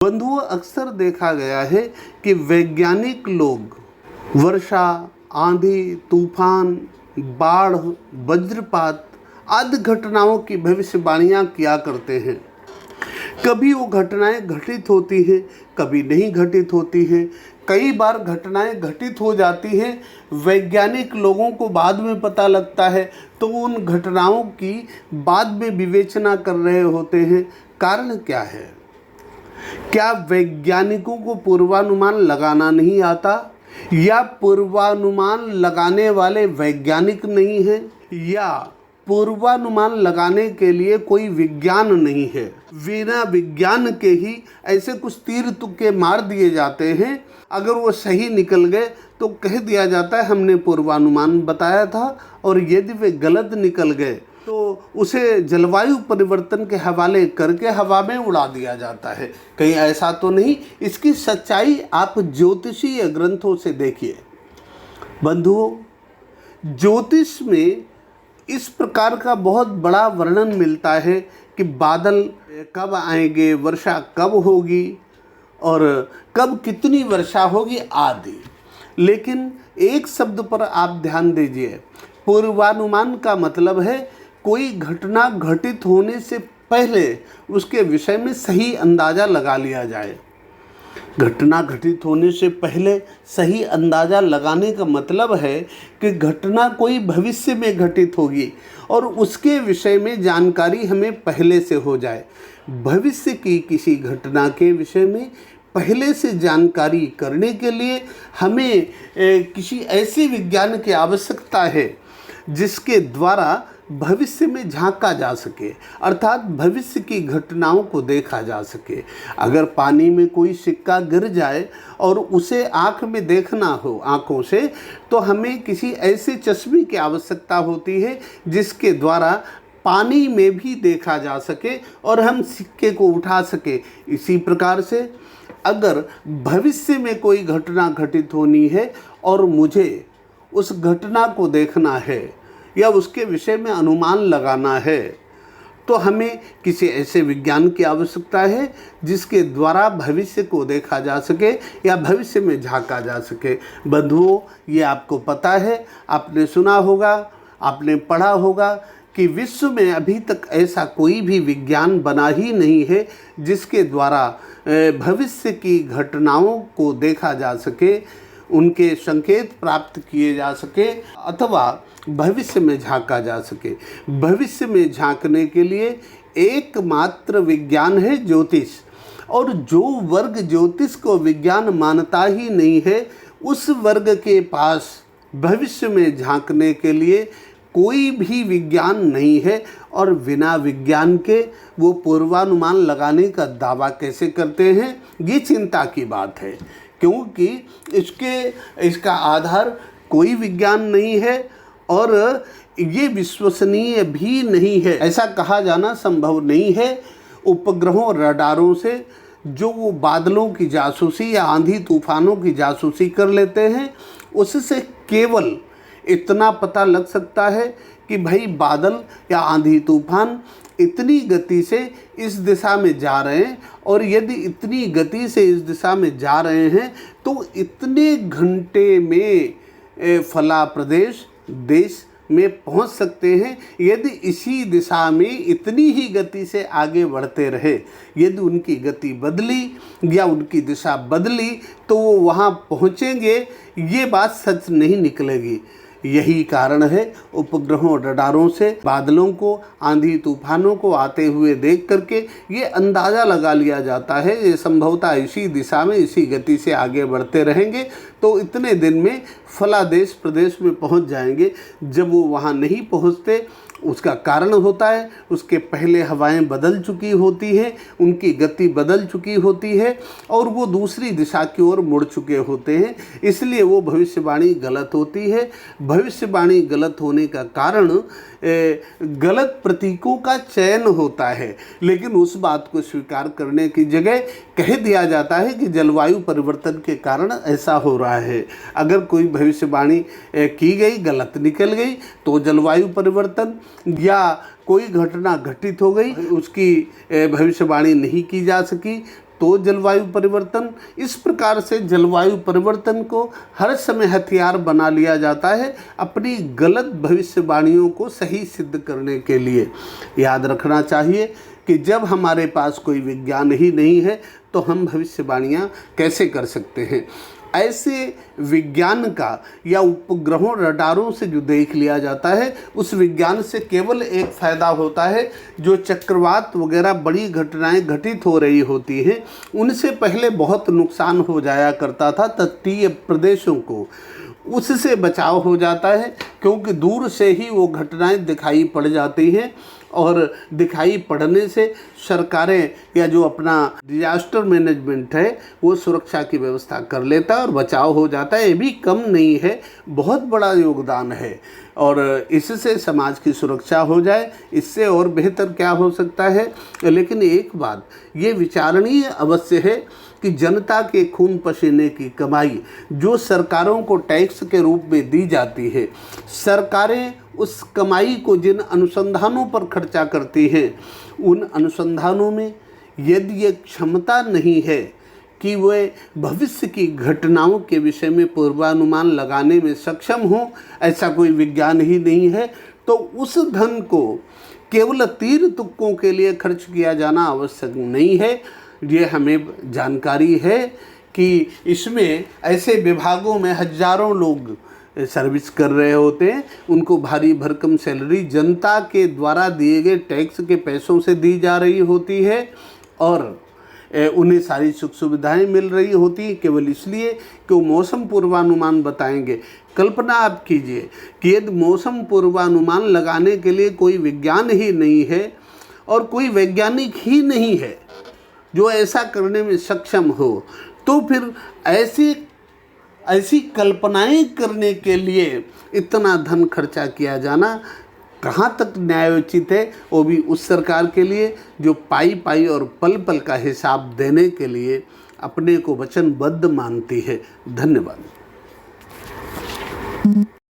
बंधुओं, अक्सर देखा गया है कि वैज्ञानिक लोग वर्षा, आंधी, तूफान, बाढ़, वज्रपात आदि घटनाओं की भविष्यवाणियां किया करते हैं। कभी वो घटनाएं घटित होती हैं, कभी नहीं घटित होती हैं। कई बार घटनाएं घटित हो जाती हैं, वैज्ञानिक लोगों को बाद में पता लगता है तो उन घटनाओं की बाद में विवेचना कर रहे होते हैं। कारण क्या है? क्या वैज्ञानिकों को पूर्वानुमान लगाना नहीं आता, या पूर्वानुमान लगाने वाले वैज्ञानिक नहीं हैं, या पूर्वानुमान लगाने के लिए कोई विज्ञान नहीं है? बिना विज्ञान के ही ऐसे कुछ तीर तुक्के मार दिए जाते हैं। अगर वो सही निकल गए तो कह दिया जाता है हमने पूर्वानुमान बताया था, और यदि वे गलत निकल गए तो उसे जलवायु परिवर्तन के हवाले करके हवा में उड़ा दिया जाता है। कहीं ऐसा तो नहीं? इसकी सच्चाई आप ज्योतिषीय ग्रंथों से देखिए। बंधुओं, ज्योतिष में इस प्रकार का बहुत बड़ा वर्णन मिलता है कि बादल कब आएंगे, वर्षा कब होगी और कब कितनी वर्षा होगी आदि। लेकिन एक शब्द पर आप ध्यान दीजिए। पूर्वानुमान का मतलब है कोई घटना घटित होने से पहले उसके विषय में सही अंदाज़ा लगा लिया जाए। घटना घटित होने से पहले सही अंदाज़ा लगाने का मतलब है कि घटना कोई भविष्य में घटित होगी और उसके विषय में जानकारी हमें पहले से हो जाए। भविष्य की किसी घटना के विषय में पहले से जानकारी करने के लिए हमें किसी ऐसे विज्ञान की आवश्यकता है जिसके द्वारा भविष्य में झांका जा सके, अर्थात भविष्य की घटनाओं को देखा जा सके। अगर पानी में कोई सिक्का गिर जाए और उसे आँख में देखना हो आँखों से, तो हमें किसी ऐसे चश्मे की आवश्यकता होती है जिसके द्वारा पानी में भी देखा जा सके और हम सिक्के को उठा सके। इसी प्रकार से अगर भविष्य में कोई घटना घटित होनी है और मुझे उस घटना को देखना है या उसके विषय में अनुमान लगाना है, तो हमें किसी ऐसे विज्ञान की आवश्यकता है जिसके द्वारा भविष्य को देखा जा सके या भविष्य में झांका जा सके। बंधुओं, ये आपको पता है, आपने सुना होगा, आपने पढ़ा होगा कि विश्व में अभी तक ऐसा कोई भी विज्ञान बना ही नहीं है जिसके द्वारा भविष्य की घटनाओं को देखा जा सके, उनके संकेत प्राप्त किए जा सके अथवा भविष्य में झांका जा सके। भविष्य में झांकने के लिए एकमात्र विज्ञान है ज्योतिष, और जो वर्ग ज्योतिष को विज्ञान मानता ही नहीं है उस वर्ग के पास भविष्य में झांकने के लिए कोई भी विज्ञान नहीं है, और बिना विज्ञान के वो पूर्वानुमान लगाने का दावा कैसे करते हैं, ये चिंता की बात है। क्योंकि इसका आधार कोई विज्ञान नहीं है और ये विश्वसनीय भी नहीं है। ऐसा कहा जाना संभव नहीं है। उपग्रहों, रडारों से जो वो बादलों की जासूसी या आंधी तूफानों की जासूसी कर लेते हैं, उससे केवल इतना पता लग सकता है कि भाई बादल या आंधी तूफान इतनी गति से इस दिशा में जा रहे हैं, और यदि इतनी गति से इस दिशा में जा रहे हैं तो इतने घंटे में फला प्रदेश देश में पहुंच सकते हैं। यदि इसी दिशा में इतनी ही गति से आगे बढ़ते रहे, यदि उनकी गति बदली या उनकी दिशा बदली तो वो वहाँ पहुँचेंगे, ये बात सच नहीं निकलेगी। यही कारण है उपग्रहों, रडारों से बादलों को, आंधी तूफानों को आते हुए देख करके ये अंदाज़ा लगा लिया जाता है ये संभवतः इसी दिशा में इसी गति से आगे बढ़ते रहेंगे तो इतने दिन में फला देश प्रदेश में पहुंच जाएंगे। जब वो वहां नहीं पहुंचते, उसका कारण होता है उसके पहले हवाएं बदल चुकी होती हैं, उनकी गति बदल चुकी होती है और वो दूसरी दिशा की ओर मुड़ चुके होते हैं, इसलिए वो भविष्यवाणी गलत होती है। भविष्यवाणी गलत होने का कारण गलत प्रतीकों का चयन होता है, लेकिन उस बात को स्वीकार करने की जगह कह दिया जाता है कि जलवायु परिवर्तन के कारण ऐसा हो रहा है। अगर कोई भविष्यवाणी की गई गलत निकल गई तो जलवायु परिवर्तन, या कोई घटना घटित हो गई उसकी भविष्यवाणी नहीं की जा सकी तो जलवायु परिवर्तन। इस प्रकार से जलवायु परिवर्तन को हर समय हथियार बना लिया जाता है अपनी गलत भविष्यवाणियों को सही सिद्ध करने के लिए। याद रखना चाहिए कि जब हमारे पास कोई विज्ञान ही नहीं है तो हम भविष्यवाणियाँ कैसे कर सकते हैं। ऐसे विज्ञान का या उपग्रहों रडारों से जो देख लिया जाता है उस विज्ञान से केवल एक फ़ायदा होता है, जो चक्रवात वगैरह बड़ी घटनाएं घटित हो रही होती हैं उनसे पहले बहुत नुकसान हो जाया करता था तटीय प्रदेशों को, उससे बचाव हो जाता है क्योंकि दूर से ही वो घटनाएं दिखाई पड़ जाती हैं और दिखाई पड़ने से सरकारें या जो अपना डिजास्टर मैनेजमेंट है वो सुरक्षा की व्यवस्था कर लेता है और बचाव हो जाता है। ये भी कम नहीं है, बहुत बड़ा योगदान है और इससे समाज की सुरक्षा हो जाए, इससे और बेहतर क्या हो सकता है। लेकिन एक बात ये विचारणीय अवश्य है कि जनता के खून पसीने की कमाई जो सरकारों को टैक्स के रूप में दी जाती है, सरकारें उस कमाई को जिन अनुसंधानों पर खर्चा करती हैं उन अनुसंधानों में यदि ये क्षमता नहीं है कि वे भविष्य की घटनाओं के विषय में पूर्वानुमान लगाने में सक्षम हो, ऐसा कोई विज्ञान ही नहीं है, तो उस धन को केवल तीर तुक्कों के लिए खर्च किया जाना आवश्यक नहीं है। ये हमें जानकारी है कि इसमें ऐसे विभागों में हजारों लोग सर्विस कर रहे होते हैं, उनको भारी भरकम सैलरी जनता के द्वारा दिए गए टैक्स के पैसों से दी जा रही होती है और उन्हें सारी सुख सुविधाएं मिल रही होती हैं केवल इसलिए कि वो मौसम पूर्वानुमान बताएंगे। कल्पना आप कीजिए कि यदि मौसम पूर्वानुमान लगाने के लिए कोई विज्ञान ही नहीं है और कोई वैज्ञानिक ही नहीं है जो ऐसा करने में सक्षम हो, तो फिर ऐसी कल्पनाएं करने के लिए इतना धन खर्चा किया जाना कहाँ तक न्यायोचित है, वो भी उस सरकार के लिए जो पाई पाई और पल पल का हिसाब देने के लिए अपने को वचनबद्ध मानती है। धन्यवाद।